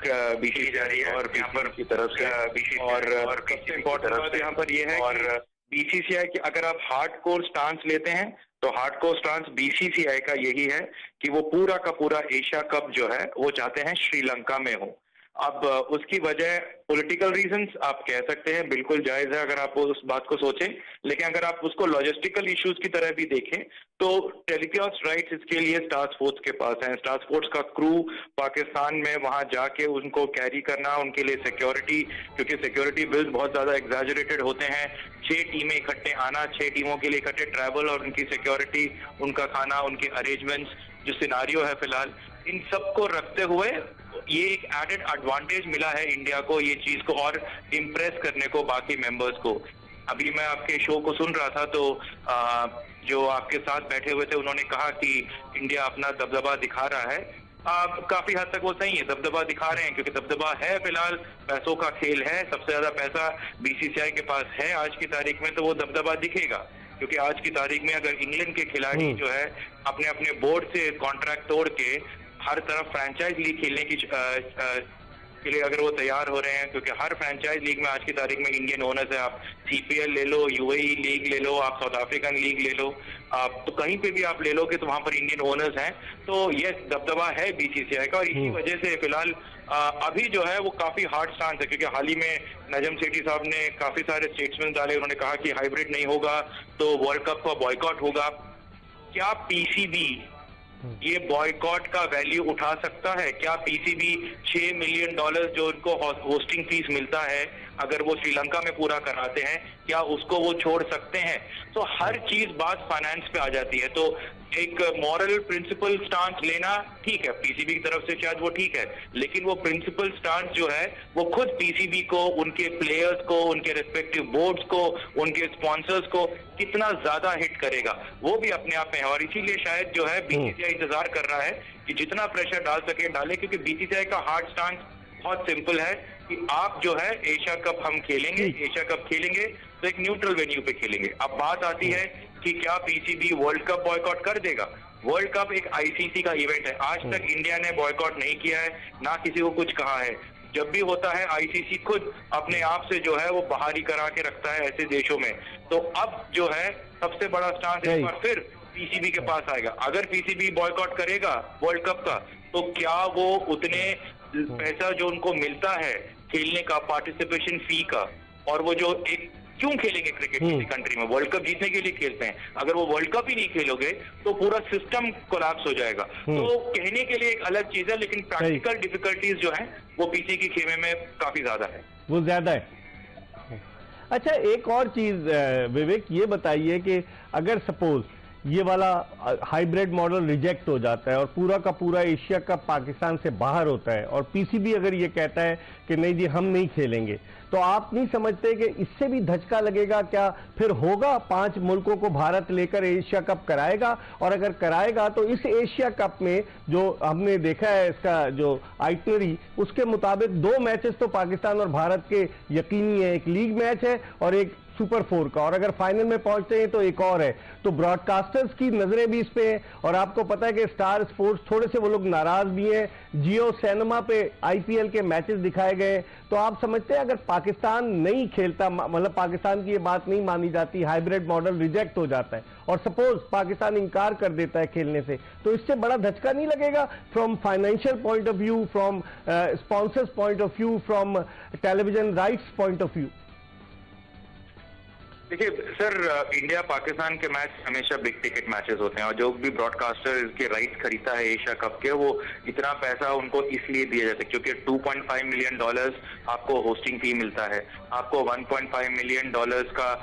BCCI जा रही है और यहाँ पर की तरफ से और सबसे इम्पोर्टेंट बात यहाँ पर यह है और बीसीसीआई की अगर आप हार्डकोर स्टांस लेते हैं तो हार्डकोर स्टांस बीसीसीआई का यही है कि वो पूरा का पूरा एशिया कप जो है वो चाहते हैं श्रीलंका में हो। अब उसकी वजह पॉलिटिकल रीजंस आप कह सकते हैं, बिल्कुल जायज है अगर आप उस बात को सोचें, लेकिन अगर आप उसको लॉजिस्टिकल इश्यूज की तरह भी देखें तो टेलीकास्ट राइट्स इसके लिए स्टार स्पोर्ट्स के पास है। स्टार स्पोर्ट्स का क्रू पाकिस्तान में वहां जाके उनको कैरी करना, उनके लिए सिक्योरिटी, क्योंकि सिक्योरिटी बिल्स बहुत ज्यादा एग्जैजरेटेड होते हैं, 6 टीमें इकट्ठे आना, 6 टीमों के लिए इकट्ठे ट्रैवल और उनकी सिक्योरिटी, उनका खाना, उनके अरेंजमेंट्स, जो सिनारियो है फिलहाल, इन सब को रखते हुए ये एक एडेड एडवांटेज मिला है इंडिया को ये चीज को और इम्प्रेस करने को बाकी मेंबर्स को। अभी मैं आपके शो को सुन रहा था तो जो आपके साथ बैठे हुए थे उन्होंने कहा कि इंडिया अपना दबदबा दिखा रहा है। काफी हद तक वो सही है, दबदबा दिखा रहे हैं क्योंकि दबदबा है, फिलहाल पैसों का खेल है, सबसे ज्यादा पैसा बीसीसीआई के पास है आज की तारीख में, तो वो दबदबा दिखेगा। क्योंकि आज की तारीख में अगर इंग्लैंड के खिलाड़ी जो है अपने अपने बोर्ड से कॉन्ट्रैक्ट तोड़ के हर तरफ फ्रेंचाइज लीग खेलने की के लिए अगर वो तैयार हो रहे हैं, क्योंकि हर फ्रेंचाइज लीग में आज की तारीख में इंडियन ओनर्स है, आप सीपीएल ले लो, यूएई लीग ले लो, आप साउथ अफ्रीकन लीग ले लो, आप तो कहीं पे भी आप ले लोगे तो वहां पर इंडियन ओनर्स हैं, तो ये दबदबा है बीसीसीआई का। और इसी वजह से फिलहाल अभी जो है वो काफी हार्ड स्टांस है, क्योंकि हाल ही में नजम सेठी साहब ने काफी सारे स्टेटमेंट डाले, उन्होंने कहा कि हाइब्रिड नहीं होगा तो वर्ल्ड कप का बॉयकॉट होगा। क्या पीसीबी ये बॉयकॉट का वैल्यू उठा सकता है? क्या पीसीबी $6 मिलियन जो उनको होस्टिंग फीस मिलता है अगर वो श्रीलंका में पूरा कराते हैं, क्या उसको वो छोड़ सकते हैं? तो हर चीज बात फाइनेंस पे आ जाती है। तो एक मॉरल प्रिंसिपल स्टांस लेना ठीक है, पीसीबी की तरफ से शायद वो ठीक है, लेकिन वो प्रिंसिपल स्टांस जो है वो खुद पीसीबी को, उनके प्लेयर्स को, उनके रिस्पेक्टिव बोर्ड्स को, उनके स्पॉन्सर्स को कितना ज्यादा हिट करेगा वो भी अपने आप में है। और इसीलिए शायद जो है बीसीसीआई इंतजार कर रहा है कि जितना प्रेशर डाल सके डाले, क्योंकि बीसीसीआई का हार्ड स्टांस बहुत सिंपल है कि आप जो है एशिया कप हम खेलेंगे, एशिया कप खेलेंगे तो एक न्यूट्रल वेन्यू पे खेलेंगे। अब बात आती है कि क्या पीसीबी वर्ल्ड कप बॉयकॉट कर देगा? वर्ल्ड कप एक आईसीसी का इवेंट है, आज तक इंडिया ने बॉयकॉट नहीं किया है, ना किसी को कुछ कहा है। जब भी होता है आईसीसी खुद अपने आप से जो है वो बाहरी करा के रखता है ऐसे देशों में। तो अब जो है सबसे बड़ा स्टांस एक बार फिर पीसीबी के पास आएगा। अगर पीसीबी बॉयकॉट करेगा वर्ल्ड कप का तो क्या वो उतने पैसा जो उनको मिलता है खेलने का, पार्टिसिपेशन फी का, और वो जो एक क्यों खेलेंगे क्रिकेट किसी कंट्री में? वर्ल्ड कप जीतने के लिए खेलते हैं। अगर वो वर्ल्ड कप ही नहीं खेलोगे तो पूरा सिस्टम कोलैप्स हो जाएगा। तो कहने के लिए एक अलग चीज है, लेकिन प्रैक्टिकल डिफिकल्टीज जो हैं वो पीछे की खेमे में काफी ज्यादा है, वो ज्यादा है। अच्छा, एक और चीज विवेक ये बताइए कि अगर सपोज ये वाला हाइब्रिड मॉडल रिजेक्ट हो जाता है और पूरा का पूरा एशिया कप पाकिस्तान से बाहर होता है और पीसीबी अगर ये कहता है कि नहीं जी हम नहीं खेलेंगे, तो आप नहीं समझते कि इससे भी धचका लगेगा? क्या फिर होगा 5 मुल्कों को भारत लेकर एशिया कप कराएगा? और अगर कराएगा तो इस एशिया कप में जो हमने देखा है इसका जो आइटनरी, उसके मुताबिक 2 मैचेस तो पाकिस्तान और भारत के यकीनी है, एक लीग मैच है और एक सुपर 4 का, और अगर फाइनल में पहुंचते हैं तो एक और है। तो ब्रॉडकास्टर्स की नजरें भी इस पे हैं, और आपको पता है कि स्टार स्पोर्ट्स थोड़े से वो लोग नाराज भी हैं, जियो सिनेमा पे आईपीएल के मैचेस दिखाए गए। तो आप समझते हैं अगर पाकिस्तान नहीं खेलता, मतलब पाकिस्तान की ये बात नहीं मानी जाती, हाइब्रिड मॉडल रिजेक्ट हो जाता है और सपोज पाकिस्तान इंकार कर देता है खेलने से, तो इससे बड़ा धचका नहीं लगेगा from financial point of view, from sponsors point of view, from television rights point of view? देखिए सर, इंडिया पाकिस्तान के मैच हमेशा बिग टिकट मैचेस होते हैं, और जो भी ब्रॉडकास्टर इसके राइट्स खरीदता है एशिया कप के, वो इतना पैसा उनको इसलिए दिया जाता है क्योंकि $2.5 मिलियन आपको होस्टिंग फी मिलता है, आपको $1.5 मिलियन का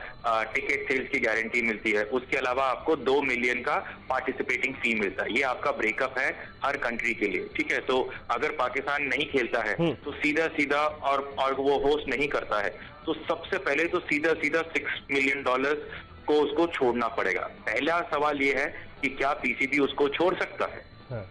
टिकट सेल्स की गारंटी मिलती है, उसके अलावा आपको $2 मिलियन का पार्टिसिपेटिंग फी मिलता है। ये आपका ब्रेकअप है हर कंट्री के लिए, ठीक है। तो अगर पाकिस्तान नहीं खेलता है तो सीधा सीधा और वो होस्ट नहीं करता है तो सबसे पहले तो सीधा सीधा $6 मिलियन को उसको छोड़ना पड़ेगा। पहला सवाल ये है कि क्या पीसीबी उसको छोड़ सकता है?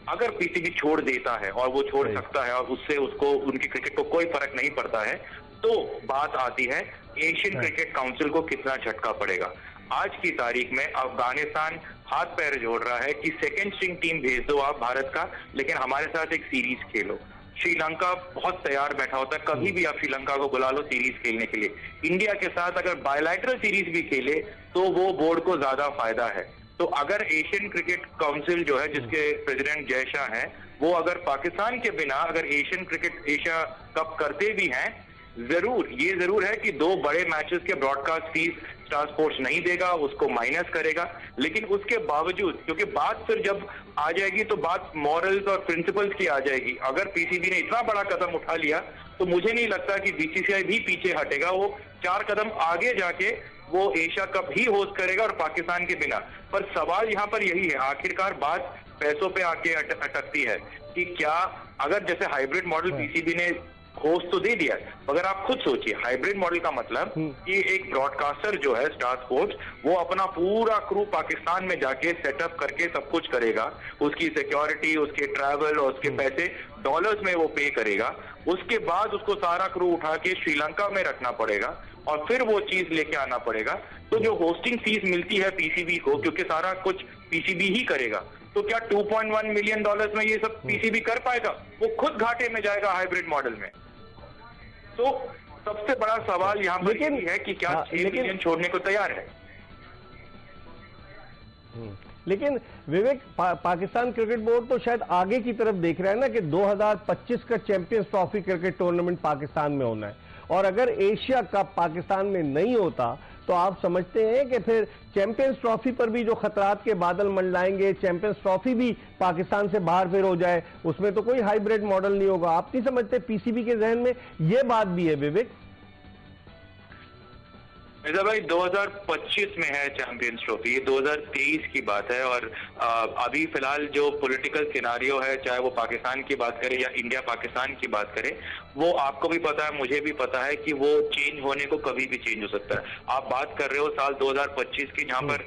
अगर पीसीबी छोड़ देता है और वो छोड़ सकता है और उससे उसको उनकी क्रिकेट को कोई फर्क नहीं पड़ता है, तो बात आती है एशियन क्रिकेट काउंसिल को कितना झटका पड़ेगा। आज की तारीख में अफगानिस्तान हाथ पैर जोड़ रहा है कि सेकेंड स्ट्रिंग टीम भेज दो आप भारत का, लेकिन हमारे साथ एक सीरीज खेलो। श्रीलंका बहुत तैयार बैठा होता है, कभी भी आप श्रीलंका को बुला लो सीरीज खेलने के लिए। इंडिया के साथ अगर बायलैटरल सीरीज भी खेले तो वो बोर्ड को ज्यादा फायदा है। तो अगर एशियन क्रिकेट काउंसिल जो है, जिसके प्रेसिडेंट जय शाह हैं, वो अगर पाकिस्तान के बिना अगर एशियन क्रिकेट एशिया कप करते भी हैं, ये जरूर है कि 2 बड़े मैचेस के ब्रॉडकास्ट फीस स्टार स्पोर्ट्स नहीं देगा, उसको माइनस करेगा। लेकिन उसके बावजूद, क्योंकि बात फिर जब आ जाएगी तो बात मॉरल्स और प्रिंसिपल्स की आ जाएगी। अगर पीसीबी ने इतना बड़ा कदम उठा लिया तो मुझे नहीं लगता कि बीसीसीआई भी पीछे हटेगा। वो 4 कदम आगे जाके वो एशिया कप ही होस्ट करेगा और पाकिस्तान के बिना। पर सवाल यहाँ पर यही है, आखिरकार बात पैसों पे आके अटकती है कि क्या अगर जैसे हाइब्रिड मॉडल पीसीबी ने होस्ट तो दे दिया, मगर आप खुद सोचिए हाइब्रिड मॉडल का मतलब कि एक ब्रॉडकास्टर जो है स्टार स्पोर्ट्स, वो अपना पूरा क्रू पाकिस्तान में जाके सेटअप करके सब कुछ करेगा, उसकी सिक्योरिटी, उसके ट्रैवल और उसके पैसे डॉलर्स में वो पे करेगा। उसके बाद उसको सारा क्रू उठा के श्रीलंका में रखना पड़ेगा और फिर वो चीज लेके आना पड़ेगा। तो जो होस्टिंग फीस मिलती है पीसीबी को, क्योंकि सारा कुछ पीसीबी ही करेगा, तो क्या $2.1 मिलियन में ये सब पीसीबी कर पाएगा? वो खुद घाटे में जाएगा हाइब्रिड मॉडल में। तो सबसे बड़ा सवाल यहाँ पर यही है कि क्या 6 मिलियन छोड़ने को तैयार है? लेकिन विवेक, पाकिस्तान क्रिकेट बोर्ड तो शायद आगे की तरफ देख रहा है ना कि 2025 का champions trophy cricket tournament Pakistan में होना है, और अगर एशिया कप पाकिस्तान में नहीं होता तो आप समझते हैं कि फिर चैंपियंस ट्रॉफी पर भी जो खतरात के बादल मंडलाएंगे, चैंपियंस ट्रॉफी भी पाकिस्तान से बाहर फिर हो जाए, उसमें तो कोई हाइब्रिड मॉडल नहीं होगा। आप नहीं समझते पीसीबी के जहन में ये बात भी है विवेक? मिर्जा भाई, 2025 में है चैंपियंस ट्रॉफी, ये 2023 की बात है। और अभी फिलहाल जो पॉलिटिकल सिनारियो है, चाहे वो पाकिस्तान की बात करें या इंडिया पाकिस्तान की बात करें, वो आपको भी पता है, मुझे भी पता है कि वो चेंज होने को कभी भी चेंज हो सकता है। आप बात कर रहे हो साल 2025 की, जहां पर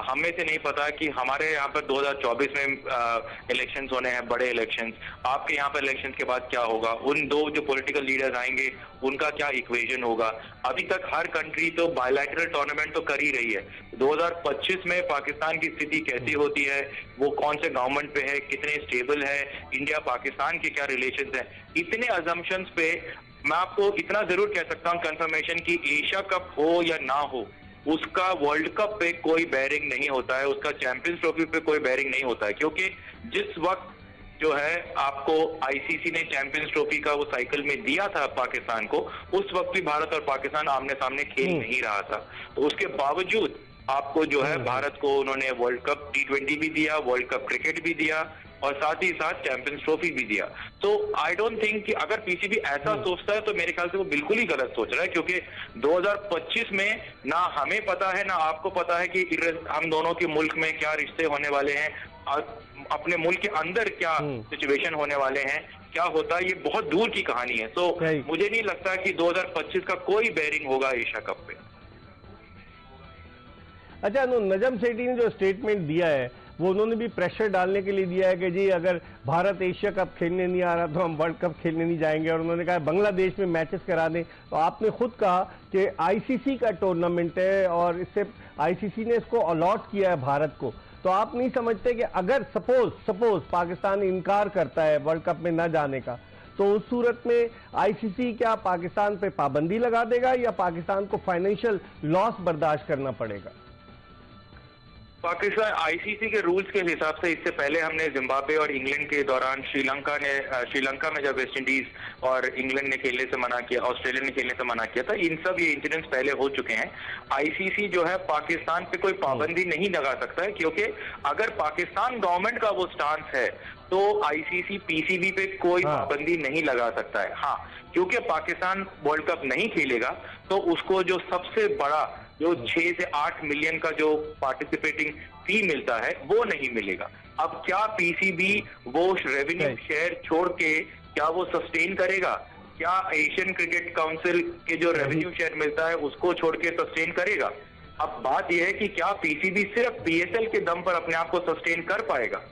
हमें से नहीं पता कि हमारे यहाँ पर 2024 में इलेक्शंस होने हैं, बड़े इलेक्शंस। आपके यहाँ पर इलेक्शंस के बाद क्या होगा, उन 2 जो पॉलिटिकल लीडर्स आएंगे उनका क्या इक्वेशन होगा। अभी तक हर कंट्री तो बायलैटरल टूर्नामेंट तो कर ही रही है। 2025 में पाकिस्तान की स्थिति कैसी होती है, वो कौन से गवर्नमेंट पे है, कितने स्टेबल है, इंडिया पाकिस्तान के क्या रिलेशंस हैं, इतने अजम्पशंस पे मैं आपको इतना जरूर कह सकता हूं कंफर्मेशन की एशिया कप हो या ना हो, उसका वर्ल्ड कप पे कोई बेयरिंग नहीं होता है, उसका चैंपियंस ट्रॉफी पे कोई बेयरिंग नहीं होता है। क्योंकि जिस वक्त जो है आपको आईसीसी ने चैंपियंस ट्रॉफी का वो साइकिल में दिया था पाकिस्तान को, उस वक्त भी भारत और पाकिस्तान आमने सामने खेल नहीं रहा था। तो उसके बावजूद आपको जो है भारत को उन्होंने वर्ल्ड कप T20 भी दिया, वर्ल्ड कप क्रिकेट भी दिया और साथ ही साथ चैंपियंस ट्रॉफी भी दिया। तो आई डोंट थिंक कि अगर पीसीबी ऐसा सोचता है तो मेरे ख्याल से वो बिल्कुल ही गलत सोच रहा है। क्योंकि 2025 में ना हमें पता है ना आपको पता है कि हम दोनों के मुल्क में क्या रिश्ते होने वाले हैं, अपने मुल्क के अंदर क्या सिचुएशन होने वाले हैं, क्या होता है, ये बहुत दूर की कहानी है। तो मुझे नहीं लगता कि 2025 का कोई बेयरिंग होगा एशिया कप पे। अच्छा, नजम सेठी ने जो स्टेटमेंट दिया है वो उन्होंने भी प्रेशर डालने के लिए दिया है कि जी अगर भारत एशिया कप खेलने नहीं आ रहा तो हम वर्ल्ड कप खेलने नहीं जाएंगे, और उन्होंने कहा बांग्लादेश में मैचेस करा दें। तो आपने खुद कहा कि आईसीसी का टूर्नामेंट है और इससे आईसीसी ने इसको अलॉट किया है भारत को, तो आप नहीं समझते कि अगर सपोज पाकिस्तान इनकार करता है वर्ल्ड कप में न जाने का, तो उस सूरत में आईसीसी क्या पाकिस्तान पे पाबंदी लगा देगा या पाकिस्तान को फाइनेंशियल लॉस बर्दाश्त करना पड़ेगा? पाकिस्तान आईसीसी के रूल्स के हिसाब से इससे पहले हमने जिम्बाब्वे और इंग्लैंड के दौरान श्रीलंका में जब वेस्ट इंडीज और इंग्लैंड ने खेलने से मना किया, ऑस्ट्रेलिया ने खेलने से मना किया था, इन सब ये इंसिडेंट्स पहले हो चुके हैं। आईसीसी जो है पाकिस्तान पे कोई पाबंदी नहीं लगा सकता है, क्योंकि अगर पाकिस्तान गवर्नमेंट का वो स्टांस है तो आईसीसी पीसीबी पे कोई पाबंदी नहीं लगा सकता है। हाँ, क्योंकि पाकिस्तान वर्ल्ड कप नहीं खेलेगा तो उसको जो सबसे बड़ा जो 6 से 8 मिलियन का जो पार्टिसिपेटिंग फी मिलता है वो नहीं मिलेगा। अब क्या पीसीबी वो रेवेन्यू शेयर छोड़ के क्या वो सस्टेन करेगा? क्या एशियन क्रिकेट काउंसिल के जो रेवेन्यू शेयर मिलता है उसको छोड़ के सस्टेन करेगा? अब बात यह है कि क्या पीसीबी सिर्फ पीएसएल के दम पर अपने आप को सस्टेन कर पाएगा?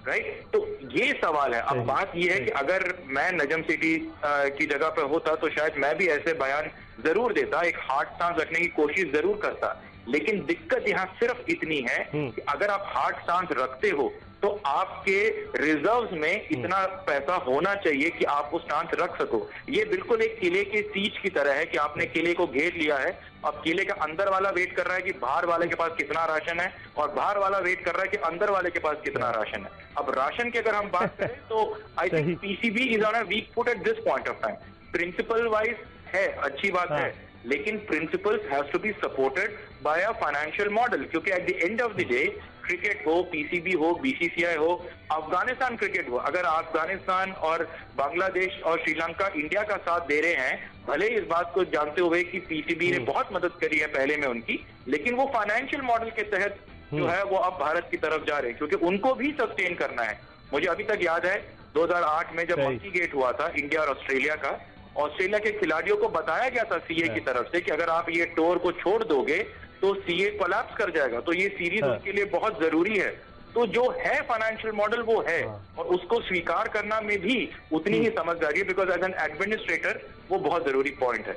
राइट, तो ये सवाल है। अब बात यह है कि अगर मैं नजम सेठी की जगह पर होता तो शायद मैं भी ऐसे बयान जरूर देता, एक हार्ड स्टांस रखने की कोशिश जरूर करता। लेकिन दिक्कत यहाँ सिर्फ इतनी है कि अगर आप हार्ड स्टांस रखते हो तो आपके रिजर्व्स में इतना पैसा होना चाहिए कि आप वो स्टांस रख सको। ये बिल्कुल एक किले के सीच की तरह है कि आपने किले को घेर लिया है, अब किले का अंदर वाला वेट कर रहा है कि बाहर वाले के पास कितना राशन है, और बाहर वाला वेट कर रहा है कि अंदर वाले के पास कितना राशन है। अब राशन की अगर हम बात करें तो I think PCB is on a weak foot at this point of time. Principle wise है, अच्छी बात है, लेकिन principles have to be supported by a financial model, क्योंकि at the end of the day cricket हो, PCB हो, BCCI हो, Afghanistan cricket हो, अगर अफगानिस्तान और बांग्लादेश और श्रीलंका इंडिया का साथ दे रहे हैं, भले इस बात को जानते हुए कि पीसीबी ने बहुत मदद करी है पहले में उनकी, लेकिन वो फाइनेंशियल मॉडल के तहत जो है वो अब भारत की तरफ जा रहे हैं, क्योंकि उनको भी सस्टेन करना है। मुझे अभी तक याद है 2008 में जब मंकी गेट हुआ था इंडिया और ऑस्ट्रेलिया का, ऑस्ट्रेलिया के खिलाड़ियों को बताया गया था सीए की तरफ से कि अगर आप ये टूर को छोड़ दोगे तो सीए कोलैप्स कर जाएगा, तो ये सीरीज उनके लिए बहुत जरूरी है। तो जो है फाइनेंशियल मॉडल वो है, और उसको स्वीकार करना में भी उतनी ही समझदारी है, बिकॉज एज एन एडमिनिस्ट्रेटर वो बहुत जरूरी पॉइंट है।